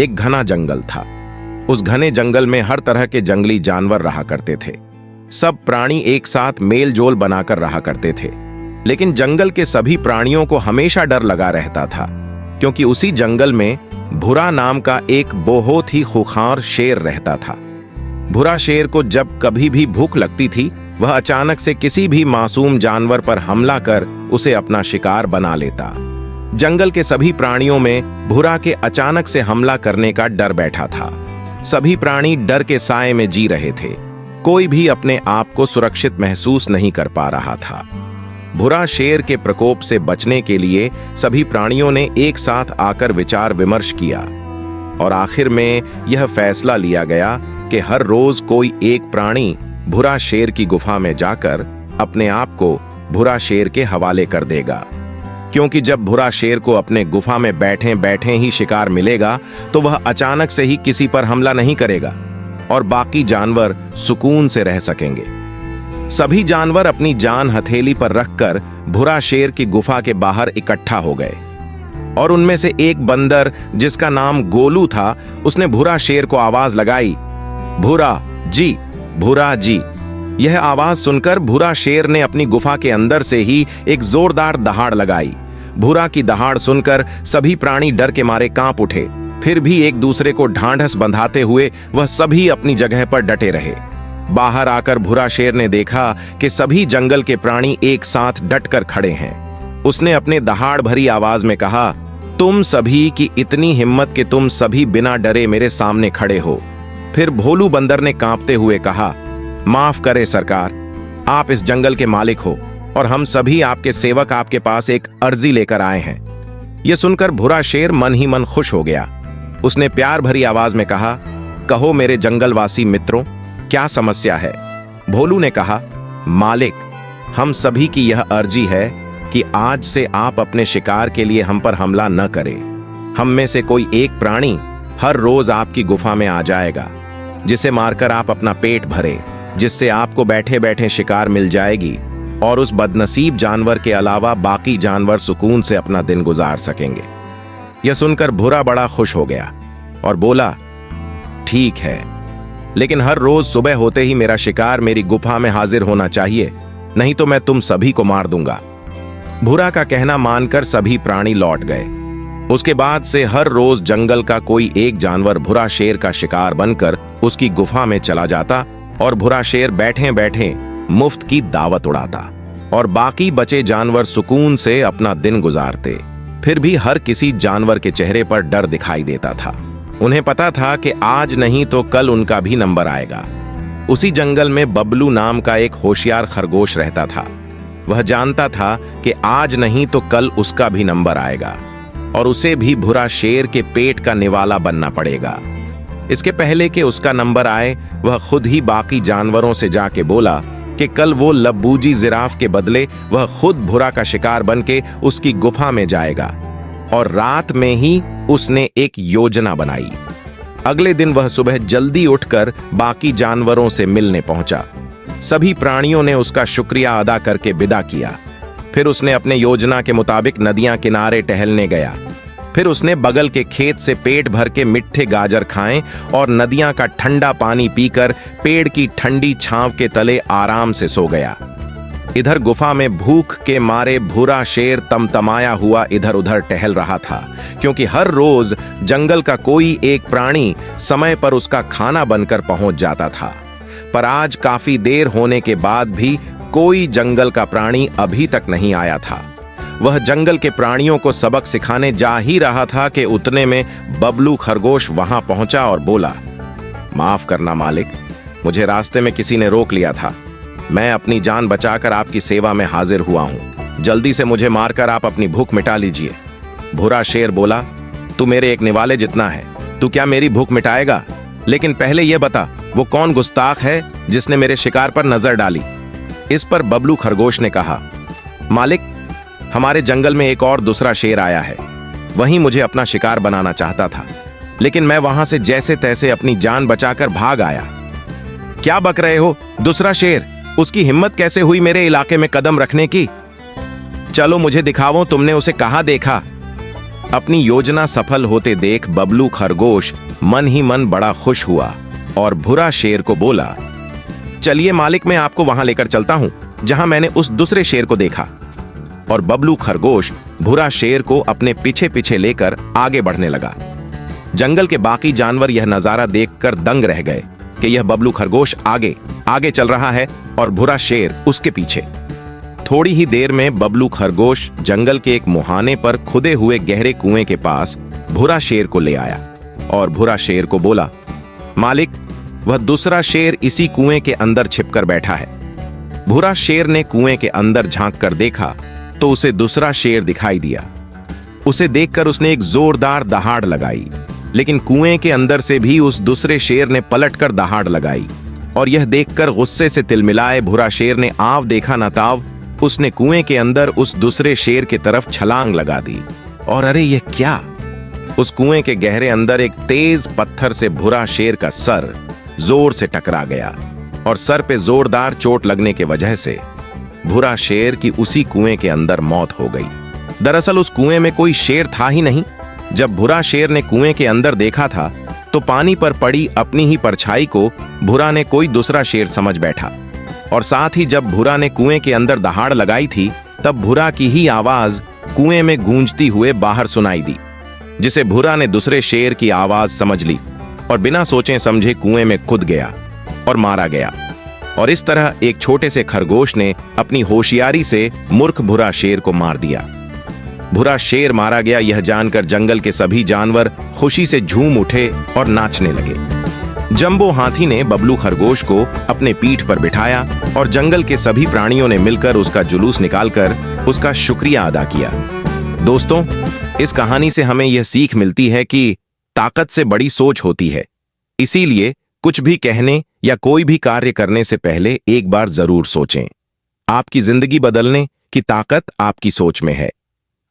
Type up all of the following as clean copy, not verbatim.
एक घना जंगल था। उस घने जंगल में हर तरह के जंगली जानवर रहा करते थे। सब प्राणी एक साथ मेल जोल बनाकर रहा करते थे। लेकिन जंगल के सभी प्राणियों को हमेशा डर लगा रहता था, क्योंकि उसी जंगल में भूरा नाम का एक बहुत ही खूंखार शेर रहता था। भूरा शेर को जब कभी भी भूख लगती थी, वह अचानक से किसी भी मासूम जानवर पर हमला कर उसे अपना शिकार बना लेता। जंगल के सभी प्राणियों में भूरा के अचानक से हमला करने का डर बैठा था। सभी प्राणी डर के साए में जी रहे थे। कोई भी अपने आप को सुरक्षित महसूस नहीं कर पा रहा था। भूरा शेर के प्रकोप से बचने के लिए सभी प्राणियों ने एक साथ आकर विचार विमर्श किया और आखिर में यह फैसला लिया गया कि हर रोज कोई एक प्राणी भूरा शेर की गुफा में जाकर अपने आप को भूरा शेर के हवाले कर देगा, क्योंकि जब भूरा शेर को अपने गुफा में बैठे बैठे ही शिकार मिलेगा तो वह अचानक से ही किसी पर हमला नहीं करेगा और बाकी जानवर सुकून से रह सकेंगे। सभी जानवर अपनी जान हथेली पर रखकर भूरा शेर की गुफा के बाहर इकट्ठा हो गए और उनमें से एक बंदर, जिसका नाम गोलू था, उसने भूरा शेर को आवाज लगाई, भूरा जी, भूरा जी। यह आवाज सुनकर भूरा शेर ने अपनी गुफा के अंदर से ही एक जोरदार दहाड़ लगाई। भूरा की दहाड़ सुनकर सभी प्राणी डर के मारे कांप उठे। फिर भी एक दूसरे को ढांढस बंधाते हुए वह सभी अपनी जगह पर डटे रहे। बाहर आकर भूरा शेर ने देखा कि सभी जंगल के प्राणी एक साथ डटकर खड़े हैं। उसने अपने दहाड़ भरी आवाज में कहा, तुम सभी की इतनी हिम्मत कि तुम सभी बिना डरे मेरे सामने खड़े हो। फिर भोलू बंदर ने कांपते हुए कहा, माफ करे सरकार, आप इस जंगल के मालिक हो और हम सभी आपके सेवक आपके पास एक अर्जी लेकर आए हैं। यह सुनकर भूरा शेर मन ही मन खुश हो गया। उसने प्यार भरी आवाज में कहा, कहो मेरे जंगलवासी मित्रों, क्या समस्या है? भोलू ने कहा, मालिक, हम सभी की यह अर्जी है कि आज से आप अपने शिकार के लिए हम पर हमला न करें। हम में से कोई एक प्राणी हर रोज आपकी गुफा में आ जाएगा, जिसे मारकर आप अपना पेट भरे, जिससे आपको बैठे बैठे शिकार मिल जाएगी और उस बदनसीब जानवर के अलावा बाकी जानवर सुकून से अपना दिन गुजार सकेंगे। यह सुनकर भूरा बड़ा खुश हो गया और बोला, ठीक है, लेकिन हर रोज सुबह होते ही मेरा शिकार मेरी गुफा में हाजिर होना चाहिए, नहीं तो मैं तुम सभी को मार दूंगा। भूरा का कहना मानकर सभी प्राणी लौट गए। उसके बाद से हर रोज जंगल का कोई एक जानवर भूरा शेर का शिकार बनकर उसकी गुफा में चला जाता और भूरा शेर बैठे बैठे मुफ्त की दावत उड़ाता और बाकी बचे जानवर सुकून से अपना दिन गुजारते। फिर भी हर किसी जानवर के चेहरे पर डर दिखाई देता था। उन्हें पता था कि आज नहीं तो कल उनका भी नंबर आएगा। उसी जंगल में बबलू नाम का एक होशियार खरगोश रहता था। वह जानता था कि आज नहीं तो कल उसका भी नंबर आएगा और उसे भी भूरा शेर के पेट का निवाला बनना पड़ेगा। इसके पहले कि उसका नंबर आए, वह खुद ही बाकी जानवरों से जाके बोला कि कल वो लब्बूजी जिराफ के बदले वह खुद भूरा का शिकार बनके उसकी गुफा में जाएगा। और रात में ही उसने एक योजना बनाई। अगले दिन वह सुबह जल्दी उठकर बाकी जानवरों से मिलने पहुंचा। सभी प्राणियों ने उसका शुक्रिया अदा करके विदा किया। फिर उसने अपने योजना के मुताबिक नदियां किनारे टहलने गया। फिर उसने बगल के खेत से पेट भर के मिठे गाजर खाएं और नदियां का ठंडा पानी पीकर पेड़ की ठंडी छांव के तले आराम से सो गया। इधर गुफा में भूख के मारे भूरा शेर तमतमाया हुआ इधर उधर टहल रहा था, क्योंकि हर रोज जंगल का कोई एक प्राणी समय पर उसका खाना बनकर पहुंच जाता था। पर आज काफी देर होने के बाद भी कोई जंगल का प्राणी अभी तक नहीं आया था। वह जंगल के प्राणियों को सबक सिखाने जा ही रहा था कि उतने में बबलू खरगोश वहां पहुंचा और बोला, माफ करना मालिक, मुझे रास्ते में किसी ने रोक लिया था। मैं अपनी जान बचाकर आपकी सेवा में हाजिर हुआ हूं। जल्दी से मुझे मारकर आप अपनी भूख मिटा लीजिए। भूरा शेर बोला, तू मेरे एक निवाले जितना है, तू क्या मेरी भूख मिटाएगा? लेकिन पहले यह बता, वो कौन गुस्ताख है जिसने मेरे शिकार पर नजर डाली? इस पर बबलू खरगोश ने कहा, मालिक, हमारे जंगल में एक और दूसरा शेर आया है। वहीं मुझे अपना शिकार बनाना चाहता था, लेकिन मैं वहां से जैसे तैसे अपनी जान बचाकर भाग आया। क्या बक रहे हो? दूसरा शेर? उसकी हिम्मत कैसे हुई मेरे इलाके में कदम रखने की? चलो मुझे दिखाओ, तुमने उसे कहां देखा? अपनी योजना सफल होते देख बबलू खरगोश मन ही मन बड़ा खुश हुआ और भूरा शेर को बोला, चलिए मालिक, मैं आपको वहां लेकर चलता हूं जहां मैंने उस दूसरे शेर को देखा। और बबलू खरगोश भूरा शेर को अपने पीछे पीछे लेकर आगे बढ़ने लगा। जंगल के बाकी जानवर यह नजारा देखकर दंग रह गए कि यह बबलू खरगोश आगे आगे चल रहा है और भूरा शेर उसके पीछे। थोड़ी ही देर में बबलू खरगोश जंगल के एक मुहाने पर खुदे हुए गहरे कुएं के पास भूरा शेर को ले आया और भूरा शेर को बोला, मालिक, वह दूसरा शेर इसी कुएं के अंदर छिपकर बैठा है। भूरा शेर ने कुएं के अंदर झांक कर देखा तो उसे दूसरा शेर दिखाई दिया। उसे देखकर उसने एक जोरदार दहाड़ लगाई, लेकिन कुएं के अंदर से भी उस दूसरे शेर ने पलटकर दहाड़ लगाई और यह देखकर गुस्से से तिलमिलाए भूरा शेर ने आव देखा न ताव उसने कुएं के अंदर उस दूसरे शेर की तरफ छलांग लगा दी। और अरे यह क्या! उस कुएं के गहरे अंदर एक तेज पत्थर से भूरा शेर का सर जोर से टकरा गया और सर पे जोरदार चोट लगने की वजह से भूरा शेर की उसी कुएं के अंदर मौत हो गई। दरअसल उस कुएं में कोई शेर था ही नहीं। जब भूरा शेर ने कुएं के अंदर देखा था तो पानी पर पड़ी अपनी ही परछाई को भूरा ने कोई दूसरा शेर समझ बैठा और साथ ही जब भूरा ने कुएं के अंदर दहाड़ लगाई थी तब भूरा की ही आवाज कुएं में गूंजती हुए बाहर सुनाई दी, जिसे भूरा ने दूसरे शेर की आवाज समझ ली और बिना सोचे समझे कुएं में कूद गया और मारा गया। और इस तरह एक छोटे से खरगोश ने अपनी होशियारी से मूर्ख भूरा शेर को मार दिया। भूरा शेर मारा गया यह जानकर जंगल के सभी जानवर खुशी से झूम उठे और नाचने लगे। जंबो हाथी ने बबलू खरगोश को अपने पीठ पर बिठाया और जंगल के सभी प्राणियों ने मिलकर उसका जुलूस निकालकर उसका शुक्रिया अदा किया। दोस्तों, इस कहानी से हमें यह सीख मिलती है कि ताकत से बड़ी सोच होती है, इसीलिए कुछ भी कहने या कोई भी कार्य करने से पहले एक बार जरूर सोचें। आपकी जिंदगी बदलने की ताकत आपकी सोच में है।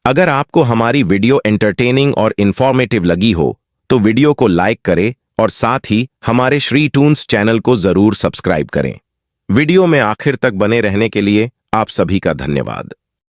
अगर आपको हमारी वीडियो एंटरटेनिंग और इंफॉर्मेटिव लगी हो तो वीडियो को लाइक करें और साथ ही हमारे श्री टून्स चैनल को जरूर सब्सक्राइब करें। वीडियो में आखिर तक बने रहने के लिए आप सभी का धन्यवाद।